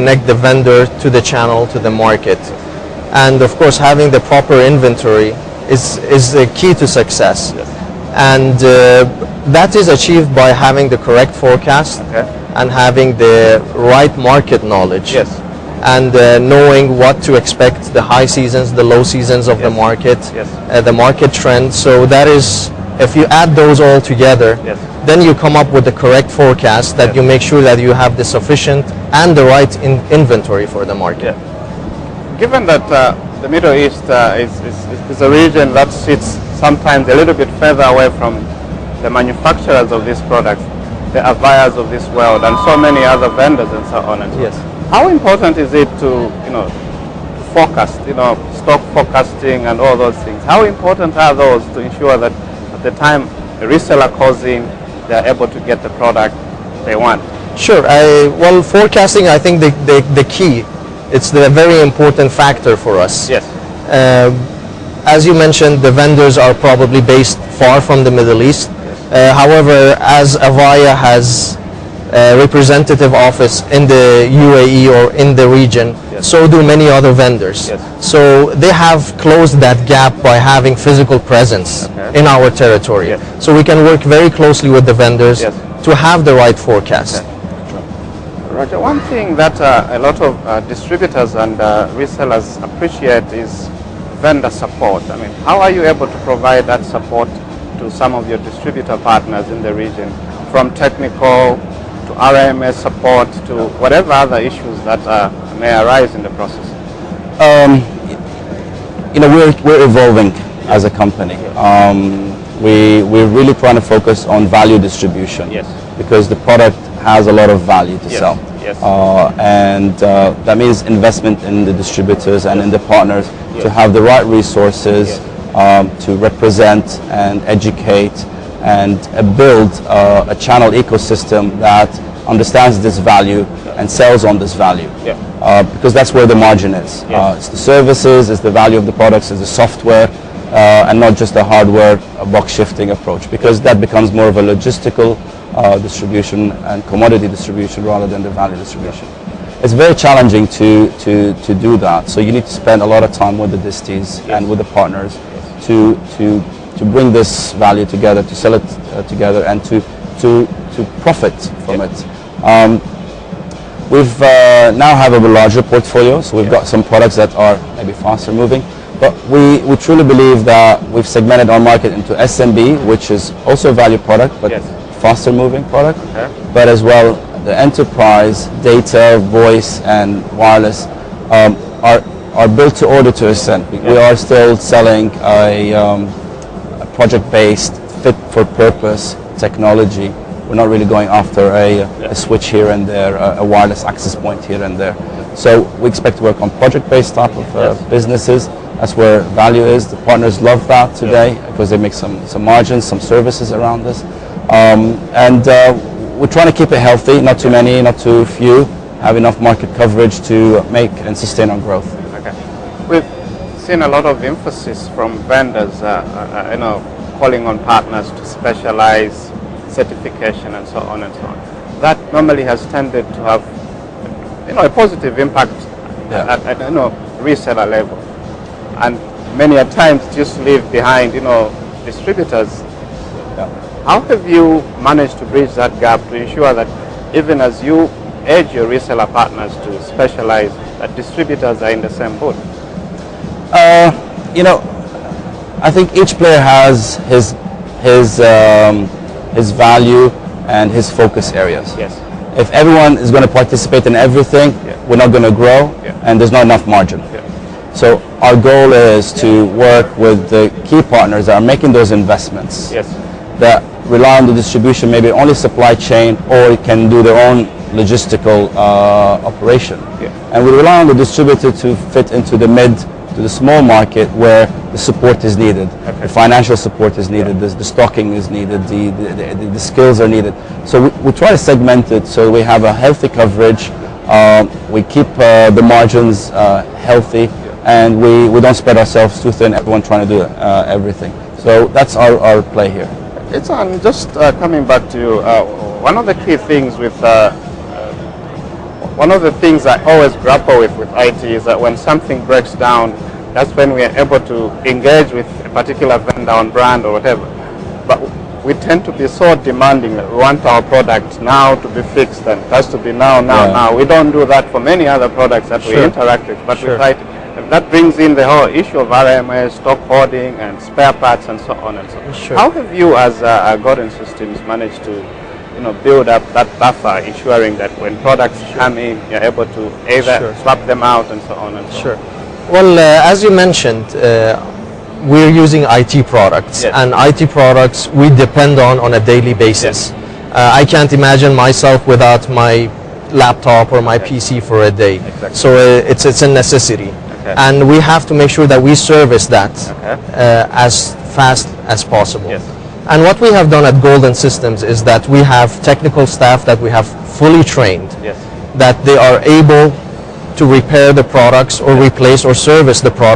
connect the vendor to the channel, to the market. And of course, having the proper inventory is the key to success. Yes. And that is achieved by having the correct forecast and having the right market knowledge. Yes. And knowing what to expect, the high seasons, the low seasons of the market, the market trend. So that is, if you add those all together, then you come up with the correct forecast that you make sure that you have the sufficient and the right inventory for the market. Given that the Middle East is a region that sits sometimes a little bit further away from the manufacturers of these products, the Avayas of this world, and so many other vendors and so on and so on. How important is it to, forecast, stock forecasting and all those things? How important are those to ensure that at the time a reseller calls in, they're able to get the product they want? Sure. Well, forecasting, I think the key, it's the very important factor for us. Yes. As you mentioned, the vendors are probably based far from the Middle East. However, as Avaya has a representative office in the UAE or in the region, so do many other vendors. So they have closed that gap by having physical presence in our territory. So we can work very closely with the vendors to have the right forecast. Roger, one thing that a lot of distributors and resellers appreciate is vendor support. I mean, how are you able to provide that support to some of your distributor partners in the region, from technical to RMS support to whatever other issues that may arise in the process? We're evolving as a company. We're really trying to focus on value distribution, because the product has a lot of value to sell. And that means investment in the distributors and in the partners to have the right resources to represent and educate and build a channel ecosystem that understands this value and sells on this value. Because that's where the margin is. It's the services, it's the value of the products, it's the software, and not just a hardware box shifting approach, because that becomes more of a logistical distribution and commodity distribution rather than the value distribution. It's very challenging to do that. So you need to spend a lot of time with the disties and with the partners to bring this value together, to sell it together, and to profit from it. We've now have a larger portfolio, so we've got some products that are maybe faster moving, but we truly believe that we've segmented our market into SMB, which is also a value product, but faster moving product, but as well the enterprise, data, voice, and wireless are built to order to a extent. We are still selling a project-based, fit-for-purpose technology. We're not really going after a switch here and there, a wireless access point here and there. So we expect to work on project-based type of businesses. That's where value is. The partners love that today because they make some margins, some services around this. And we're trying to keep it healthy, not too many, not too few, have enough market coverage to make and sustain our growth. We've seen a lot of emphasis from vendors, calling on partners to specialize, certification, and so on and so on. That normally has tended to have, a positive impact at reseller level, and many a times just leave behind, distributors. How have you managed to bridge that gap to ensure that even as you urge your reseller partners to specialize, that distributors are in the same boat? I think each player has his value and his focus areas. If everyone is going to participate in everything, we're not going to grow, and there's not enough margin. So our goal is to work with the key partners that are making those investments, that rely on the distribution, maybe only supply chain, or can do their own logistical operation. And we rely on the distributor to fit into the mid to the small market where the support is needed, the financial support is needed, the stocking is needed, the skills are needed. So we try to segment it so we have a healthy coverage, we keep the margins healthy, and we don't spread ourselves too thin, everyone trying to do everything. So that's our play here. Just coming back to you, one of the key things with one of the things I always grapple with IT is that when something breaks down, that's when we are able to engage with a particular vendor on brand or whatever. But we tend to be so demanding that we want our product now to be fixed and it has to be now. We don't do that for many other products that we interact with, but with IT. That brings in the whole issue of RMA, stock hoarding and spare parts and so on and so on. How have you as Gordon Systems managed to build up that buffer, ensuring that when products come in, you're able to either swap them out and so on and so on? Well, as you mentioned, we're using IT products, and IT products we depend on a daily basis. I can't imagine myself without my laptop or my PC for a day. So it's a necessity. And we have to make sure that we service that as fast as possible. And what we have done at Golden Systems is that we have technical staff that we have fully trained, that they are able to repair the products or replace or service the products